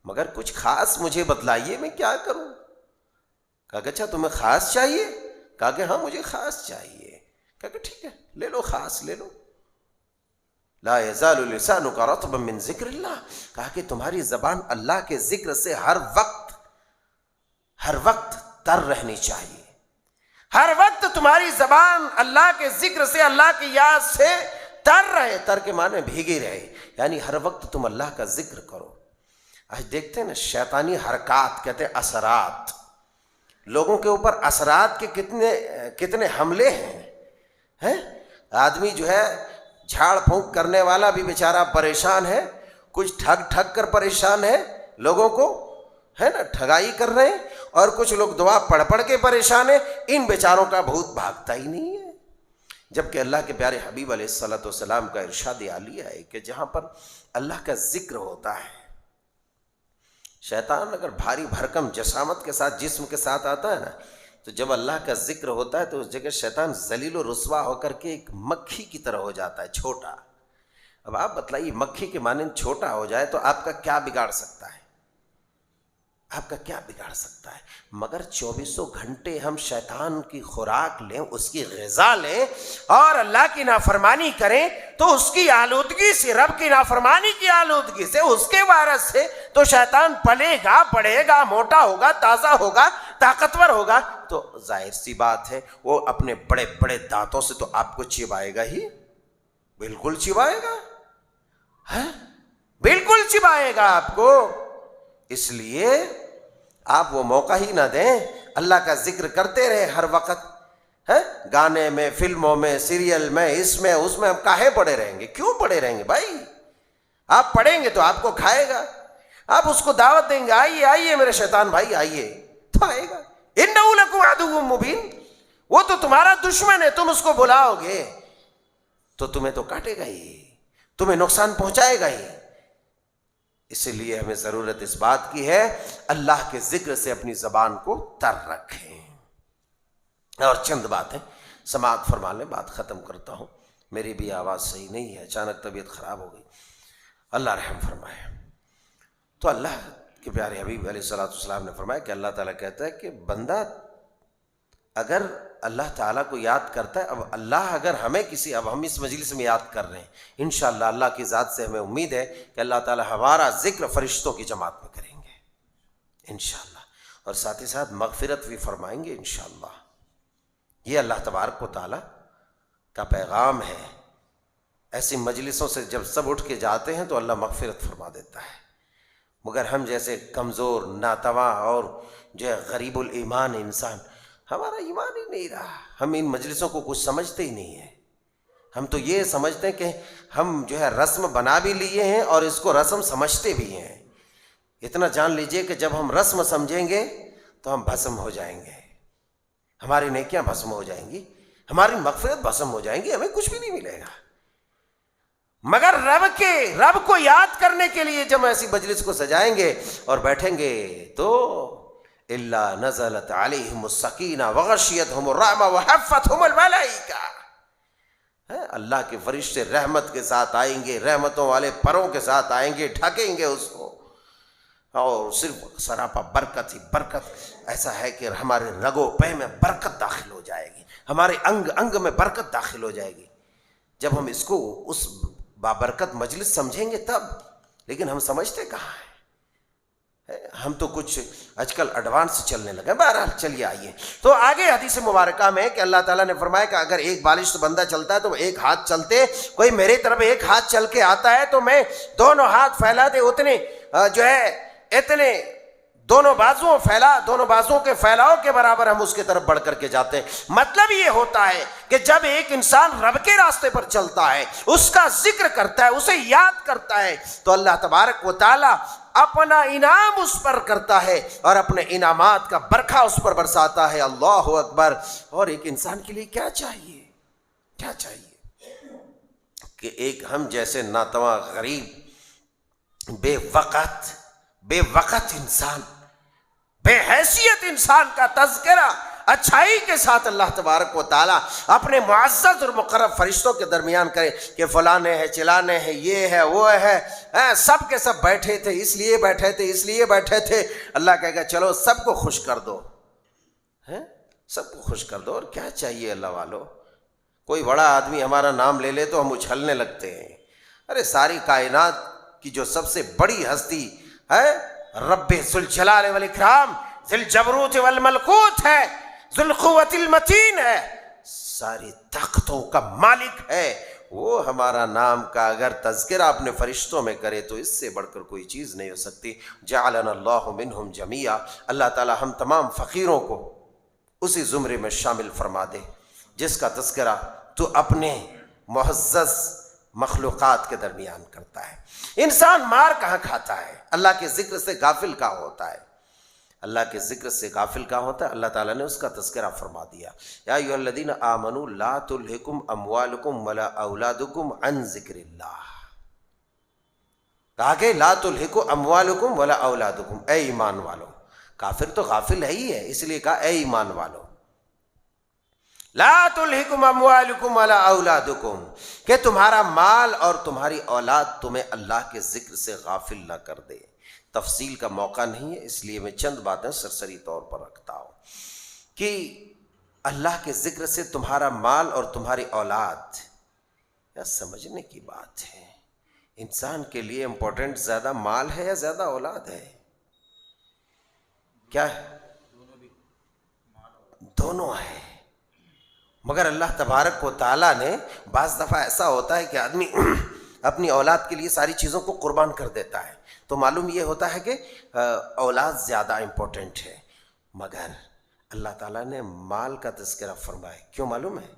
مگر کچھ خاص مجھے بتلائیے، میں کیا کروں؟ کہا کہ اچھا تمہیں خاص چاہیے؟ کہا کہ ہاں مجھے خاص چاہیے۔ کہا کہ ٹھیک ہے لے لو، خاص لے لو۔ لا یزال لسانک رطبا من ذکر اللہ، کہا کہ تمہاری زبان اللہ کے ذکر سے ہر وقت تر رہنی چاہیے، ہر وقت تمہاری زبان اللہ کے ذکر سے، اللہ کی یاد سے تر رہے۔ تر کے معنی بھیگی رہے، یعنی ہر وقت تم اللہ کا ذکر کرو۔ آج دیکھتے ہیں نا شیطانی حرکات، کہتے ہیں اثرات، لوگوں کے اوپر اثرات کے کتنے حملے ہیں۔ آدمی جو ہے جھاڑ پھونک کرنے والا بھی بیچارہ پریشان ہے، کچھ ٹھگ کر پریشان ہے، لوگوں کو ہے نا ٹھگائی کر رہے ہیں، اور کچھ لوگ دعا پڑھ کے پریشان ہیں۔ ان بیچاروں کا بھوت بھاگتا ہی نہیں ہے، جبکہ اللہ کے پیارے حبیب علیہ الصلوۃ والسلام کا ارشاد عالیہ ہے کہ جہاں پر اللہ کا ذکر ہوتا ہے، شیطان اگر بھاری بھرکم جسامت کے ساتھ، جسم کے ساتھ آتا ہے نا، تو جب اللہ کا ذکر ہوتا ہے تو اس جگہ شیطان ذلیل و رسوا ہو کر کے ایک مکھی کی طرح ہو جاتا ہے، چھوٹا۔ اب آپ بتلائیے مکھی کے مانند چھوٹا ہو جائے تو آپ کا کیا بگاڑ سکتا ہے؟ آپ کا کیا بگاڑ سکتا ہے؟ مگر 24 گھنٹے ہم شیطان کی خوراک لیں، اس کی غذا لیں اور اللہ کی نافرمانی کریں تو اس کی آلودگی سے، رب کی نافرمانی کی آلودگی سے، اس کے وائرس سے تو شیطان پلے گا، بڑھے گا، موٹا ہوگا، تازہ ہوگا، طاقتور ہوگا، تو ظاہر سی بات ہے وہ اپنے بڑے بڑے دانتوں سے تو آپ کو چبائے گا ہی، بالکل چبائے گا، بالکل چبائے گا آپ کو۔ اس لیے آپ وہ موقع ہی نہ دیں، اللہ کا ذکر کرتے رہے ہر وقت۔ گانے میں، فلموں میں، سیریل میں، اس میں اس میں ہم کاہے پڑے رہیں گے؟ کیوں پڑے رہیں گے بھائی؟ آپ پڑھیں گے تو آپ کو کھائے گا، آپ اس کو دعوت دیں گے، آئیے آئیے میرے شیطان بھائی آئیے، تو آئے گا۔ اِنَّهُ لَكُمْ عَدُوٌّ مُّبِينٌ، وہ تو تمہارا دشمن ہے، تم اس کو بلاؤ گے تو تمہیں تو کاٹے گا ہی، تمہیں نقصان پہنچائے گا ہی۔ اسی لیے ہمیں ضرورت اس بات کی ہے اللہ کے ذکر سے اپنی زبان کو تر رکھیں۔ اور چند باتیں سماعت فرما لیں، بات ختم کرتا ہوں، میری بھی آواز صحیح نہیں ہے، اچانک طبیعت خراب ہو گئی، اللہ رحم فرمائے۔ تو اللہ کے پیارے حبیب علیہ الصلوۃ والسلام نے فرمایا کہ اللہ تعالیٰ کہتا ہے کہ بندہ اگر اللہ تعالیٰ کو یاد کرتا ہے، اب اللہ اگر ہمیں کسی، اب ہم اس مجلس میں یاد کر رہے ہیں، انشاءاللہ اللہ کی ذات سے ہمیں امید ہے کہ اللہ تعالیٰ ہمارا ذکر فرشتوں کی جماعت میں کریں گے انشاءاللہ، اور ساتھ ہی ساتھ مغفرت بھی فرمائیں گے انشاءاللہ۔ یہ اللہ تبارک و تعالیٰ کا پیغام ہے۔ ایسی مجلسوں سے جب سب اٹھ کے جاتے ہیں تو اللہ مغفرت فرما دیتا ہے، مگر ہم جیسے کمزور، ناتواں اور جو ہے غریب الایمان انسان، ہمارا ایمان ہی نہیں رہا، ہم ان مجلسوں کو کچھ سمجھتے ہی نہیں ہیں۔ ہم تو یہ سمجھتے ہیں کہ ہم جو ہے رسم بنا بھی لیے ہیں اور اس کو رسم سمجھتے بھی ہیں۔ اتنا جان لیجئے کہ جب ہم رسم سمجھیں گے تو ہم بھسم ہو جائیں گے، ہماری نیکیاں بھسم ہو جائیں گی، ہماری مغفرت بھسم ہو جائیں گی، ہمیں کچھ بھی نہیں ملے گا۔ مگر رب کو یاد کرنے کے لیے جب ایسی مجلس کو سجائیں گے اور بیٹھیں گے تو الا نزلت علیہم السکینہ وغشیتہم الرحمہ وحفتہم الملائکہ، اللہ کے فرشتے رحمت کے ساتھ آئیں گے، رحمتوں والے پروں کے ساتھ آئیں گے، ڈھکیں گے اس کو، اور صرف سراپا برکت ہی برکت، ایسا ہے کہ ہمارے رگو پہ میں برکت داخل ہو جائے گی، ہمارے انگ انگ میں برکت داخل ہو جائے گی جب ہم اس کو اس بابرکت مجلس سمجھیں گے تب۔ لیکن ہم سمجھتے کہاں ہیں؟ ہم تو کچھ آج کل ایڈوانس چلنے لگے۔ بہرحال چلیے آئیے، تو آگے حدیث مبارکہ میں کہ اللہ تعالیٰ نے فرمایا کہ اگر ایک بالش بندہ چلتا ہے تو ایک ہاتھ چلتے، کوئی میری طرف ایک ہاتھ چل کے آتا ہے تو میں دونوں ہاتھ پھیلا دے اتنے جو ہے اتنے دونوں بازوؤں کے پھیلاؤ کے برابر ہم اس کی طرف بڑھ کر کے جاتے ہیں۔ مطلب یہ ہوتا ہے کہ جب ایک انسان رب کے راستے پر چلتا ہے، اس کا ذکر کرتا ہے، اسے یاد کرتا ہے، تو اللہ تبارک و تعالی اپنا انعام اس پر کرتا ہے اور اپنے انعامات کا برکھا اس پر برساتا ہے۔ اللہ اکبر۔ اور ایک انسان کے لیے کیا چاہیے کہ ایک ہم جیسے ناتواں، غریب، بے وقت انسان، بے حیثیت انسان کا تذکرہ اچھائی کے ساتھ اللہ تبارک و تعالیٰ اپنے معزز اور مقرب فرشتوں کے درمیان کرے کہ فلانے ہیں، چلانے ہیں، یہ ہے، وہ ہے، سب کے سب بیٹھے تھے، اس لیے بیٹھے تھے۔ اللہ کہے گا چلو سب کو خوش کر دو، ہیں؟ سب کو خوش کر دو، اور کیا چاہیے اللہ والو؟ کوئی بڑا آدمی ہمارا نام لے لے تو ہم اچھلنے لگتے ہیں۔ ارے ساری کائنات کی جو سب سے بڑی ہستی ہے رب ذوالجلال والاکرام، ذی الجبروت والملکوت ہے، ذو القوت المتین ہے، ساری طاقتوں کا مالک ہے، وہ ہمارا نام کا اگر تذکرہ اپنے فرشتوں میں کرے تو اس سے بڑھ کر کوئی چیز نہیں ہو سکتی۔ جعلنا اللہ منہم جمیعا، اللہ تعالی ہم تمام فقیروں کو اسی زمرے میں شامل فرما دے جس کا تذکرہ تو اپنے معزز مخلوقات کے درمیان کرتا ہے۔ انسان مار کہاں کھاتا ہے؟ اللہ کے ذکر سے غافل کہاں ہوتا ہے؟ اللہ کے ذکر سے غافل کہاں ہوتا ہے؟ اللہ تعالیٰ نے اس کا تذکرہ فرما دیا، یا ایھا الذین آمنوا لا تلہکم اموالکم ولا اولادکم عن ذکر اللہ۔ کہا کہ لا تلہکم اموالکم ولا اولادکم، اے ایمان والو۔ کافر تو غافل ہے ہی ہے، اس لیے کہا اے ایمان والو، لا تلہکم اموالکم ولا اولادکم، کہ تمہارا مال اور تمہاری اولاد تمہیں اللہ کے ذکر سے غافل نہ کر دے۔ تفصیل کا موقع نہیں ہے، اس لیے میں چند باتیں سرسری طور پر رکھتا ہوں کہ اللہ کے ذکر سے تمہارا مال اور تمہاری اولاد، یا سمجھنے کی بات ہے، انسان کے لیے امپورٹنٹ زیادہ مال ہے یا زیادہ اولاد ہے؟ کیا ہے؟ دونوں ہے، مگر اللہ تبارک و تعالیٰ نے بعض دفعہ ایسا ہوتا ہے کہ آدمی اپنی اولاد کے لیے ساری چیزوں کو قربان کر دیتا ہے، تو معلوم یہ ہوتا ہے کہ اولاد زیادہ امپورٹنٹ ہے، مگر اللہ تعالیٰ نے مال کا تذکرہ فرمایا۔ کیوں معلوم ہے؟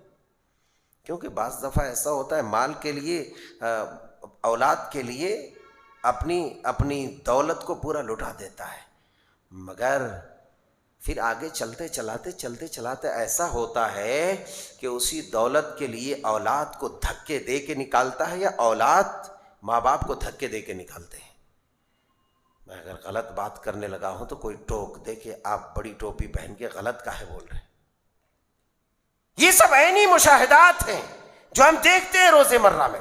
کیونکہ بعض دفعہ ایسا ہوتا ہے مال کے لیے، اولاد کے لیے اپنی دولت کو پورا لٹا دیتا ہے، مگر پھر آگے چلتے چلاتے ایسا ہوتا ہے کہ اسی دولت کے لیے اولاد کو دھکے دے کے نکالتا ہے، یا اولاد ماں باپ کو دھکے دے کے نکالتے ہیں۔ میں اگر غلط بات کرنے لگا ہوں تو کوئی ٹوک دے کہ آپ بڑی ٹوپی پہن کے غلط کاہے بول رہے ہیں۔ یہ سب عینی مشاہدات ہیں جو ہم دیکھتے ہیں روز مرہ میں۔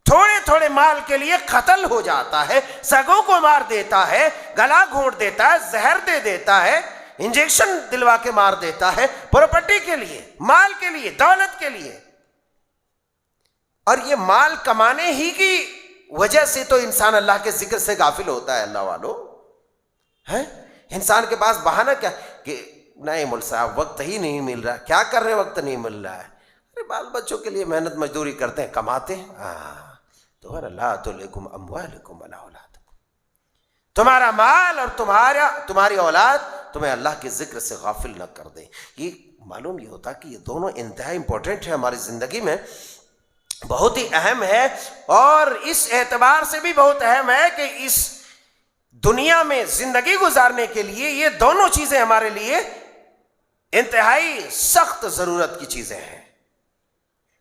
تھوڑے تھوڑے مال کے لیے قتل ہو جاتا ہے، سگوں کو مار دیتا ہے، گلا گھونٹ دیتا ہے، زہر دے دیتا ہے، انجیکشن دلوا کے مار دیتا ہے، پراپرٹی کے لیے، مال کے لیے، دولت کے لیے۔ اور یہ مال کمانے ہی کی وجہ سے تو انسان اللہ کے ذکر سے غافل ہوتا ہے۔ اللہ والو ہے، انسان کے پاس بہانہ کیا کہ نہیں مول صاحب وقت ہی نہیں مل رہا۔ کیا کر رہے ہیں؟ وقت نہیں مل رہا ہے۔ ارے بال بچوں کے لیے محنت مزدوری کرتے ہیں، کماتے ہیں۔ تو لا تلہکم اموالکم ولا اولادکم، تمہارا مال اور تمہاری اولاد تمہیں اللہ کے ذکر سے غافل نہ کر دیں۔ یہ معلوم یہ ہوتا کہ یہ دونوں انتہائی امپورٹنٹ ہے ہماری زندگی میں، بہت ہی اہم ہے، اور اس اعتبار سے بھی بہت اہم ہے کہ اس دنیا میں زندگی گزارنے کے لیے یہ دونوں چیزیں ہمارے لیے انتہائی سخت ضرورت کی چیزیں ہیں۔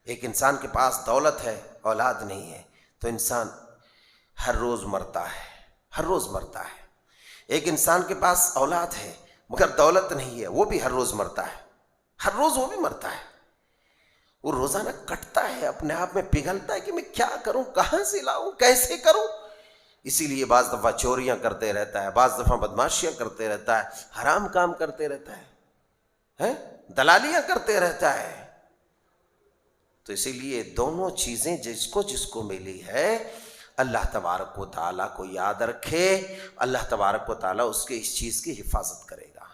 ایک انسان کے پاس دولت ہے، اولاد نہیں ہے، تو انسان ہر روز مرتا ہے۔ ایک انسان کے پاس اولاد ہے مگر دولت نہیں ہے، وہ بھی ہر روز مرتا ہے، ہر روز وہ بھی مرتا ہے۔ وہ روزانہ کٹتا ہے، اپنے آپ میں پگھلتا ہے کہ میں کیا کروں، کہاں سے لاؤں، کیسے کروں۔ اسی لیے بعض دفعہ چوریاں کرتے رہتا ہے، بعض دفعہ بدماشیاں کرتے رہتا ہے، حرام کام کرتے رہتا ہے، دلالیاں کرتے رہتا ہے۔ تو اسی لیے دونوں چیزیں جس کو ملی ہے، اللہ تبارک و تعالیٰ کو یاد رکھے، اللہ تبارک و تعالیٰ اس کے اس چیز کی حفاظت کرے گا،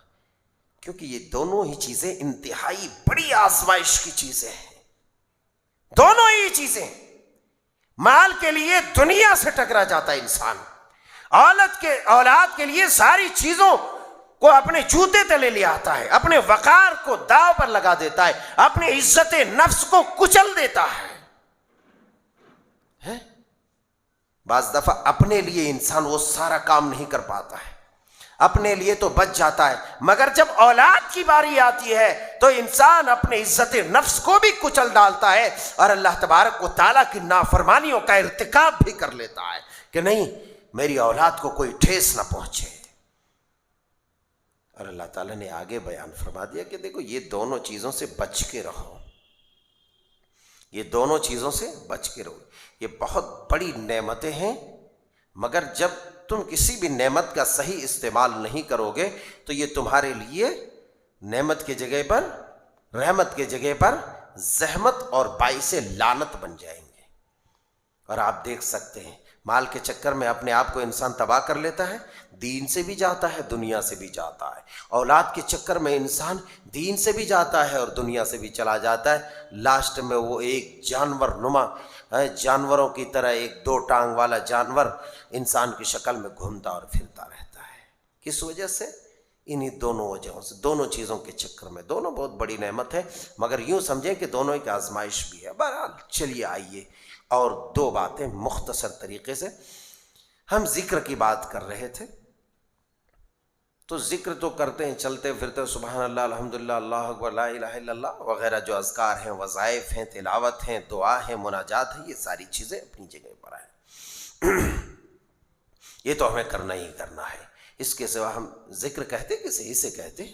کیونکہ یہ دونوں ہی چیزیں انتہائی بڑی آزمائش کی چیزیں ہیں۔ دونوں ہی چیزیں، مال کے لیے دنیا سے ٹکرا جاتا ہے انسان، اولاد کے لیے ساری چیزوں کو اپنے جوتے تلے لے آتا ہے، اپنے وقار کو داؤ پر لگا دیتا ہے، اپنی عزت نفس کو کچل دیتا ہے۔ بعض دفعہ اپنے لیے انسان وہ سارا کام نہیں کر پاتا ہے، اپنے لیے تو بچ جاتا ہے، مگر جب اولاد کی باری آتی ہے تو انسان اپنے عزت نفس کو بھی کچل ڈالتا ہے، اور اللہ تبارک و تعالیٰ کی نافرمانیوں کا ارتکاب بھی کر لیتا ہے کہ نہیں میری اولاد کو کوئی ٹھیس نہ پہنچے۔ اور اللہ تعالیٰ نے آگے بیان فرما دیا کہ دیکھو یہ دونوں چیزوں سے بچ کے رہو، یہ دونوں چیزوں سے بچ کے رہو۔ یہ بہت بڑی نعمتیں ہیں، مگر جب تم کسی بھی نعمت کا صحیح استعمال نہیں کرو گے تو یہ تمہارے لیے نعمت کی جگہ پر، رحمت کی جگہ پر زحمت اور باعث لعنت بن جائیں گے۔ اور آپ دیکھ سکتے ہیں مال کے چکر میں اپنے آپ کو انسان تباہ کر لیتا ہے، دین سے بھی جاتا ہے، دنیا سے بھی جاتا ہے۔ اولاد کے چکر میں انسان دین سے بھی جاتا ہے اور دنیا سے بھی چلا جاتا ہے، لاسٹ میں وہ ایک جانور نما، جانوروں کی طرح ایک دو ٹانگ والا جانور انسان کی شکل میں گھومتا اور پھرتا رہتا ہے۔ کس وجہ سے؟ انہی دونوں وجہوں سے، دونوں چیزوں کے چکر میں۔ دونوں بہت بڑی نعمت ہے، مگر یوں سمجھیں کہ دونوں ایک آزمائش بھی ہے۔ بہرحال چلیے آئیے، اور دو باتیں مختصر طریقے سے، ہم ذکر کی بات کر رہے تھے، تو ذکر تو کرتے ہیں چلتے پھرتے، سبحان اللہ، الحمدللہ، اللہ اکبر، لا الہ الا اللہ وغیرہ جو اذکار ہیں، وظائف ہیں، تلاوت ہیں، دعا ہیں، مناجات ہیں، یہ ساری چیزیں اپنی جگہ پر ہیں۔ یہ تو ہمیں کرنا ہی کرنا ہے، اس کے سوا ہم ذکر کہتے کسے؟ اسے کہتے۔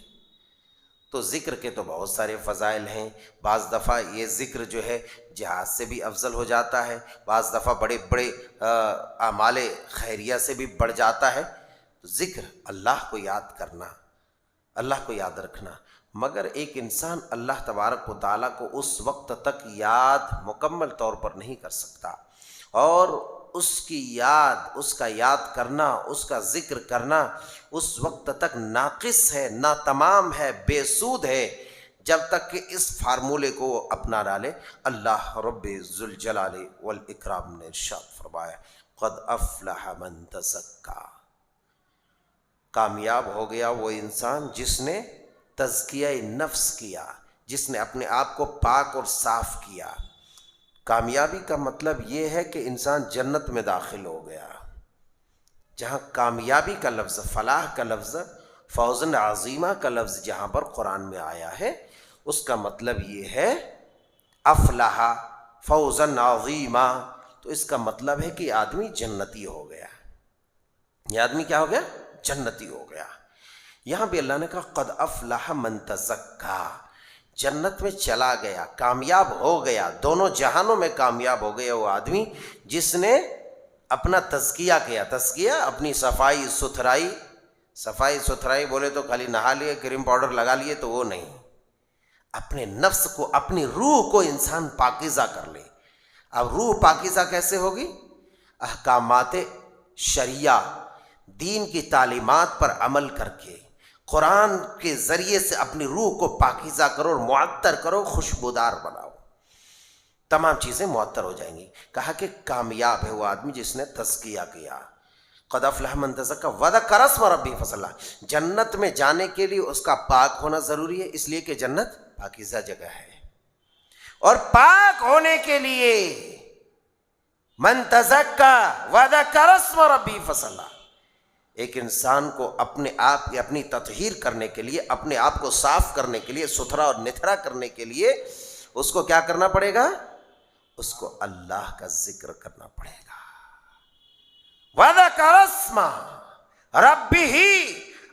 تو ذکر کے تو بہت سارے فضائل ہیں، بعض دفعہ یہ ذکر جو ہے جہاد سے بھی افضل ہو جاتا ہے، بعض دفعہ بڑے بڑے اعمال خیریہ سے بھی بڑھ جاتا ہے۔ ذکر اللہ کو یاد کرنا، اللہ کو یاد رکھنا، مگر ایک انسان اللہ تبارک و تعالیٰ کو اس وقت تک یاد مکمل طور پر نہیں کر سکتا، اور اس کی یاد، اس کا یاد کرنا، اس کا ذکر کرنا اس وقت تک ناقص ہے، ناتمام ہے، بے سود ہے، جب تک کہ اس فارمولے کو وہ اپنا ڈالے۔ اللہ رب ذوالجلال والاکرام نے ارشاد فرمایا، قد افلح من تزکا، کامیاب ہو گیا وہ انسان جس نے تزکیہ نفس کیا، جس نے اپنے آپ کو پاک اور صاف کیا۔ کامیابی کا مطلب یہ ہے کہ انسان جنت میں داخل ہو گیا۔ جہاں کامیابی کا لفظ، فلاح کا لفظ، فوزن عظیمہ کا لفظ جہاں پر قرآن میں آیا ہے، اس کا مطلب یہ ہے افلح فوزن عظیمہ، تو اس کا مطلب ہے کہ آدمی جنتی ہو گیا۔ یہ آدمی کیا ہو گیا؟ جنتی ہو گیا۔ یہاں بھی اللہ نے کہا قد افلح من تزکا، جنت میں چلا گیا، کامیاب ہو گیا، دونوں جہانوں میں کامیاب ہو گیا وہ آدمی جس نے اپنا تزکیہ کیا۔ تزکیہ اپنی صفائی ستھرائی، صفائی ستھرائی بولے تو خالی نہا لیے، کریم پاؤڈر لگا لیے تو وہ نہیں، اپنے نفس کو، اپنی روح کو انسان پاکیزہ کر لے۔ اب روح پاکیزہ کیسے ہوگی؟ احکامات شریعہ، دین کی تعلیمات پر عمل کر کے، قرآن کے ذریعے سے اپنی روح کو پاکیزہ کرو اور معطر کرو، خوشبودار بناؤ، تمام چیزیں معطر ہو جائیں گی۔ کہا کہ کامیاب ہے وہ آدمی جس نے تزکیہ کیا۔ قد افلح من تزکا وذکر اسم ربہ فصلی، جنت میں جانے کے لیے اس کا پاک ہونا ضروری ہے، اس لیے کہ جنت پاکیزہ جگہ ہے، اور پاک ہونے کے لیے من تزکا وذکر اسم ربہ فصلی، ایک انسان کو اپنے آپ کی اپنی تطہیر کرنے کے لیے، اپنے آپ کو صاف کرنے کے لیے، ستھرا اور نتھرا کرنے کے لیے اس کو کیا کرنا پڑے گا؟ اس کو اللہ کا ذکر کرنا پڑے گا۔ وَذَكَرَ اسْمَ رَبِّهِ،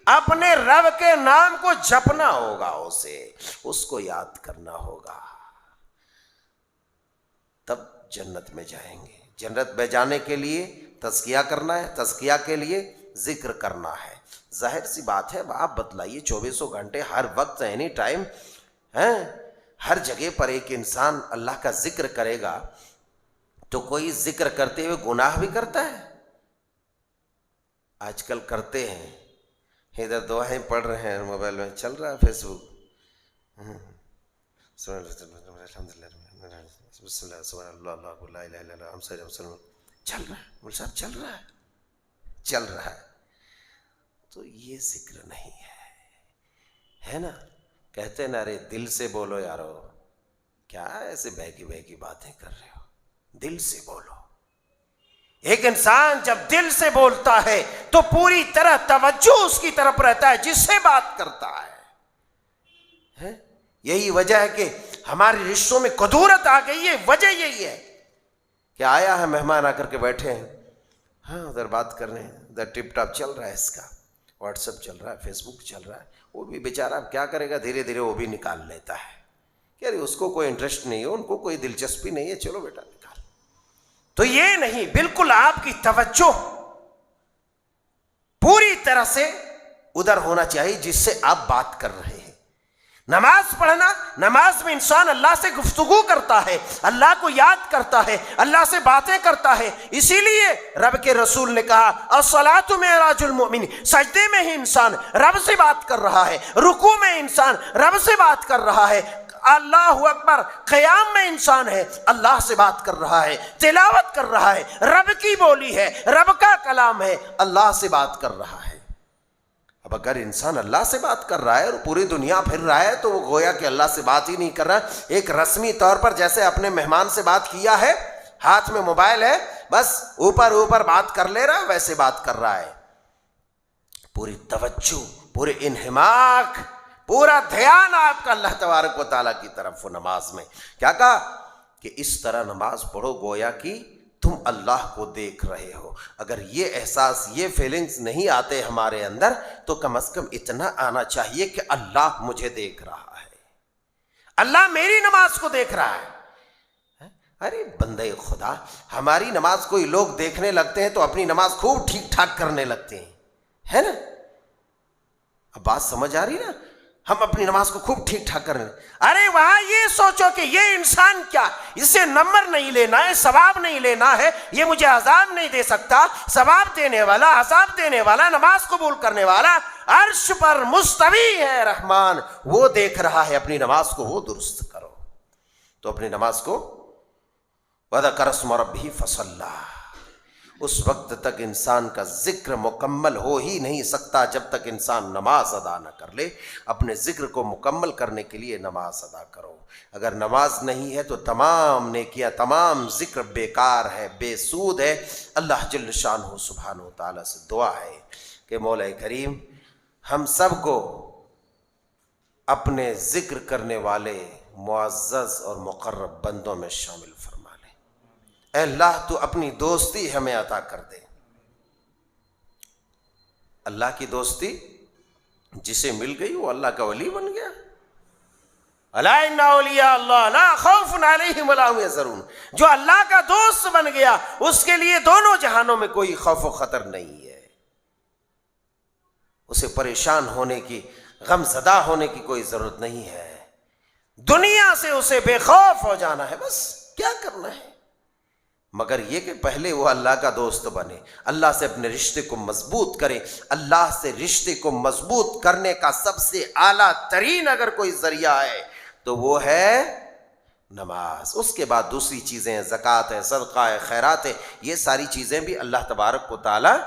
اپنے رب کے نام کو جپنا ہوگا، اسے اس کو یاد کرنا ہوگا، تب جنت میں جائیں گے۔ جنت میں جانے کے لیے تزکیہ کرنا ہے، تزکیہ کے لیے ذکر کرنا ہے۔ ظاہر سی بات ہے، آپ بتلائیے 24 گھنٹے ہر وقت، اینی ٹائم، ہر جگہ پر ایک انسان اللہ کا ذکر کرے گا تو کوئی ذکر کرتے ہوئے گناہ بھی کرتا ہے؟ آج کل کرتے ہیں، ادھر دعائیں پڑھ رہے ہیں، موبائل میں چل رہا ہے فیس بک، چل رہا ہے، مول صاحب چل رہا ہے، چل رہا ہے، تو یہ ذکر نہیں ہے نا؟ کہتے ہیں نا، ارے دل سے بولو یارو، کیا ایسے بہکی بہکی باتیں کر رہے ہو، دل سے بولو۔ ایک انسان جب دل سے بولتا ہے تو پوری طرح توجہ اس کی طرف رہتا ہے جس سے بات کرتا ہے۔ یہی وجہ ہے کہ ہمارے رشتوں میں کدورت آ گئی ہے، وجہ یہی ہے کہ آیا ہے مہمان، آ کر کے بیٹھے ہیں، ہاں ادھر بات کر رہے ہیں، ادھر ٹپ ٹاپ چل رہا ہے، اس کا واٹس ایپ چل رہا ہے، فیس بک چل رہا ہے، وہ بھی بیچارہ اب کیا کرے گا، دھیرے دھیرے وہ بھی نکال لیتا ہے کہ ارے اس کو کوئی انٹرسٹ نہیں ہے، ان کو کوئی دلچسپی نہیں ہے، چلو بیٹا نکال۔ تو یہ نہیں، بالکل آپ کی توجہ پوری طرح سے ادھر ہونا چاہیے جس سے آپ بات کر رہے ہیں۔ نماز پڑھنا، نماز میں انسان اللہ سے گفتگو کرتا ہے، اللہ کو یاد کرتا ہے، اللہ سے باتیں کرتا ہے۔ اسی لیے رب کے رسول نے کہا الصلاۃ معراج المؤمن، سجدے میں ہی انسان رب سے بات کر رہا ہے، رکوع میں انسان رب سے بات کر رہا ہے، اللہ اکبر قیام میں انسان ہے اللہ سے بات کر رہا ہے، تلاوت کر رہا ہے، رب کی بولی ہے، رب کا کلام ہے، اللہ سے بات کر رہا ہے۔ اب اگر انسان اللہ سے بات کر رہا ہے اور پوری دنیا پھر رہا ہے تو وہ گویا کہ اللہ سے بات ہی نہیں کر رہا، ایک رسمی طور پر جیسے اپنے مہمان سے بات کیا ہے، ہاتھ میں موبائل ہے، بس اوپر اوپر بات کر لے رہا ہے، ویسے بات کر رہا ہے۔ پوری توجہ، پورے انہماک، پورا دھیان آپ کا اللہ تبارک و تعالیٰ کی طرف، وہ نماز میں کیا کہا کہ اس طرح نماز پڑھو گویا کہ تم اللہ کو دیکھ رہے ہو۔ اگر یہ احساس، یہ فیلنگز نہیں آتے ہمارے اندر تو کم از کم اتنا آنا چاہیے کہ اللہ مجھے دیکھ رہا ہے، اللہ میری نماز کو دیکھ رہا ہے۔ ارے بندے خدا، ہماری نماز کوئی لوگ دیکھنے لگتے ہیں تو اپنی نماز خوب ٹھیک ٹھاک کرنے لگتے ہیں، ہے نا؟ اب بات سمجھ آ رہی نا؟ ہم اپنی نماز کو خوب ٹھیک ٹھاک کرنے، ارے وہاں یہ سوچو کہ یہ انسان کیا، اسے نمبر نہیں لینا ہے، ثواب نہیں لینا ہے، یہ مجھے عذاب نہیں دے سکتا، ثواب دینے والا، عذاب دینے والا، نماز قبول کرنے والا عرش پر مستوی ہے رحمان، وہ دیکھ رہا ہے، اپنی نماز کو وہ درست کرو۔ تو اپنی نماز کو وَذَكَرَ اسْمَ رَبِّهِ فَصَلَّى، اس وقت تک انسان کا ذکر مکمل ہو ہی نہیں سکتا جب تک انسان نماز ادا نہ کر لے۔ اپنے ذکر کو مکمل کرنے کے لیے نماز ادا کرو۔ اگر نماز نہیں ہے تو تمام نیکیاں، تمام ذکر بیکار ہے، بے سود ہے۔ اللہ جل شانہ سبحانہ و تعالیٰ سے دعا ہے کہ مولا کریم ہم سب کو اپنے ذکر کرنے والے معزز اور مقرب بندوں میں شامل فرما۔ اے اللہ تو اپنی دوستی ہمیں عطا کر دے۔ اللہ کی دوستی جسے مل گئی وہ اللہ کا ولی بن گیا۔ الا ان اولیاء اللہ لا خوف علیہم ولا هم یحزنون، جو اللہ کا دوست بن گیا اس کے لیے دونوں جہانوں میں کوئی خوف و خطر نہیں ہے، اسے پریشان ہونے کی، غم زدہ ہونے کی کوئی ضرورت نہیں ہے، دنیا سے اسے بے خوف ہو جانا ہے، بس کیا کرنا ہے، مگر یہ کہ پہلے وہ اللہ کا دوست بنے، اللہ سے اپنے رشتے کو مضبوط کرے۔ اللہ سے رشتے کو مضبوط کرنے کا سب سے اعلیٰ ترین اگر کوئی ذریعہ ہے تو وہ ہے نماز۔ اس کے بعد دوسری چیزیں ہیں، زکوٰۃ ہے، صدقہ ہے، خیرات ہے، یہ ساری چیزیں بھی اللہ تبارک و تعالیٰ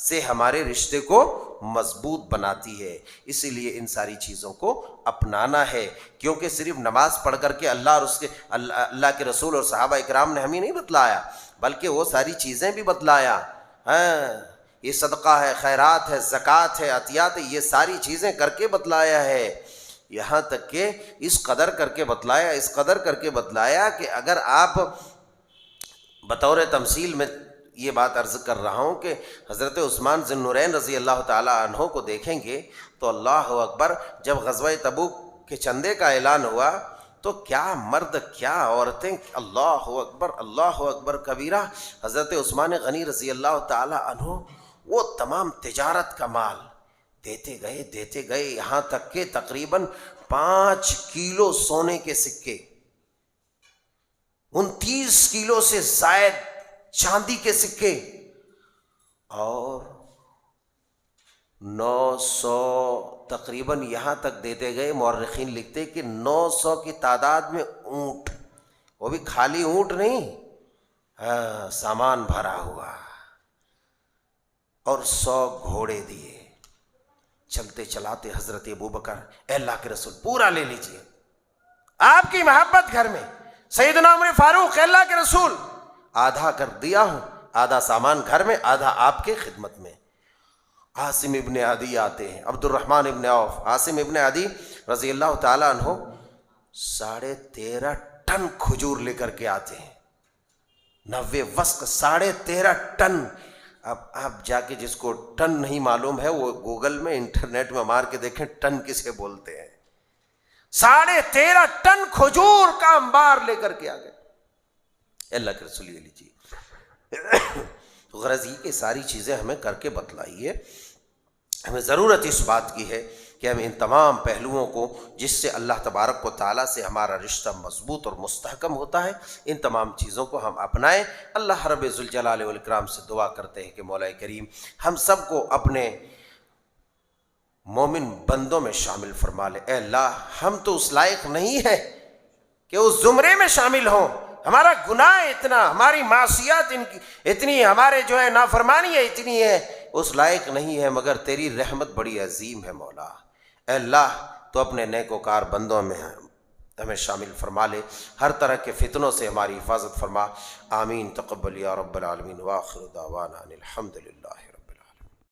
سے ہمارے رشتے کو مضبوط بناتی ہے۔ اسی لیے ان ساری چیزوں کو اپنانا ہے، کیونکہ صرف نماز پڑھ کر کے اللہ اور اس کے اللہ کے رسول اور صحابہ اکرام نے ہمیں نہیں بتلایا، بلکہ وہ ساری چیزیں بھی بتلایا۔ یہ صدقہ ہے، خیرات ہے، زکوٰۃ ہے، عطیات ہے، یہ ساری چیزیں کر کے بتلایا ہے، یہاں تک کہ اس قدر کر کے بتلایا، اس قدر کر کے بتلایا کہ اگر آپ بطور تمثیل میں یہ بات عرض کر رہا ہوں کہ حضرت عثمان ذی النورین رضی اللہ تعالیٰ عنہ کو دیکھیں گے تو اللہ اکبر، جب غزوہ تبوک کے چندے کا اعلان ہوا تو کیا مرد کیا عورتیں، اللہ اکبر کبیرہ، حضرت عثمان غنی رضی اللہ تعالیٰ عنہ وہ تمام تجارت کا مال دیتے گئے یہاں تک کہ تقریباً 5 کلو سونے کے سکے، 29 کلو سے زائد چاندی کے سکے اور 900 تقریباً یہاں تک دیتے گئے، مورخین لکھتے کہ 900 کی تعداد میں اونٹ، وہ بھی خالی اونٹ نہیں، سامان بھرا ہوا، اور 100 گھوڑے دیے۔ چلتے چلاتے حضرت ابوبکر، اے اللہ کے رسول پورا لے لیجئے، آپ کی محبت گھر میں، سیدنا عمر فاروق، اے اللہ کے رسول آدھا کر دیا ہوں، آدھا سامان گھر میں، آدھا آپ کے خدمت میں۔ عاصم ابن عدی آتے ہیں، عبد الرحمن ابن عوف، عاصم ابن عدی رضی اللہ تعالیٰ عنہ 13.5 ٹن کھجور لے کر کے آتے ہیں، 90 وسق 13.5 ٹن۔ اب آپ جا کے جس کو ٹن نہیں معلوم ہے وہ گوگل میں انٹرنیٹ میں مار کے دیکھیں ٹن کسے بولتے ہیں۔ 13.5 ٹن کھجور کا انبار لے کر کے آ گئے، اللہ کے رسول یہ لیجیے۔ تو غرض یہ کہ ساری چیزیں ہمیں کر کے بتلائی ہے، ہمیں ضرورت اس بات کی ہے کہ ہم ان تمام پہلوؤں کو جس سے اللہ تبارک و تعالیٰ سے ہمارا رشتہ مضبوط اور مستحکم ہوتا ہے، ان تمام چیزوں کو ہم اپنائیں۔ اللہ رب ذوالجلال والاکرام سے دعا کرتے ہیں کہ مولا کریم ہم سب کو اپنے مومن بندوں میں شامل فرما لے۔ اے اللہ ہم تو اس لائق نہیں ہیں کہ اس زمرے میں شامل ہوں، ہمارا گناہ اتنا، ہماری معصیت اتنی، ہمارے جو ہے نافرمانی ہے اتنی ہے، اس لائق نہیں ہے، مگر تیری رحمت بڑی عظیم ہے مولا۔ اے اللہ تو اپنے نیکوکار بندوں میں ہمیں شامل فرما لے، ہر طرح کے فتنوں سے ہماری حفاظت فرما۔ آمین تقبل یا رب العالمین، وآخر دعوانا ان الحمد للہ۔